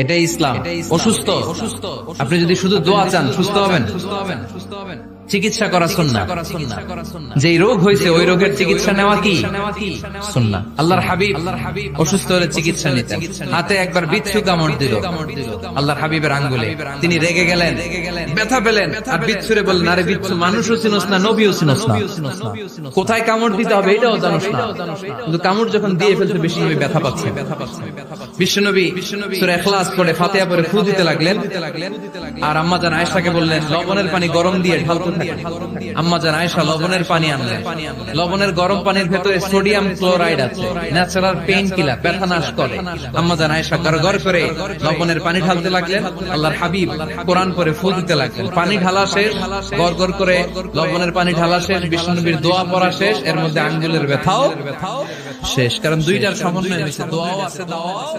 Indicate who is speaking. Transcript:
Speaker 1: এটাই ইসলাম। অসুস্থ, আপনি যদি শুধু দোয়া চান সুস্থ হবেন। চিকিৎসা করা সুন্নাহ। যেই রোগ হয়েছে ওই রোগের চিকিৎসা নেওয়া কি সুন্নাহ। আল্লাহর হাবিব অসুস্থ হলে চিকিৎসা নিতেন। হাতে একবার বিচ্ছু কামড় দিল আল্লাহর হাবিবের আঙ্গুলে, তিনি রেগে গেলেন, ব্যথা পেলেন, আর বিচ্ছুরে বললেন, আরে বিচ্ছু মানুষও চিনোস না, নবীও চিনোস না, কোথায় কামড় দিতে হবে এটাও জানোস না, কিন্তু কামড় যখন দিয়ে ফেলতে বেশি ব্যথা পাচ্ছে। বিশ্বনবী সূরা ইখলাস পড়ে ফাতিহা পড়ে ফু দিতে লাগলেন, আর আম্মা জান আয়েশাকে বললেন লবণের পানি গরম দিয়ে ঢালতে থাকেন। আম্মা জান আয়েশা লবণের পানি আনলেন। লবণের গরম পানির ভেতরে সোডিয়াম ক্লোরাইড আছে, ন্যাচারাল পেইন কিলার, ব্যথা নাশ করে। আম্মা জান আয়েশা গড়গড় করে লবণের পানি ঢালতে লাগলেন, আল্লাহর হাবিব কোরআন পড়ে ফু দিতে লাগলেন। পানি ঢালা শেষ, গড়গড় করে লবণের পানি ঢালা শেষ, বিশ্বনবীর দোয়া পড়া শেষ, এর মধ্যে আঙ্গুলের ব্যথাও শেষ। কারণ দুইটার সমন্বয় হয়েছে, দোয়াও আছে, দাওয়াও আছে।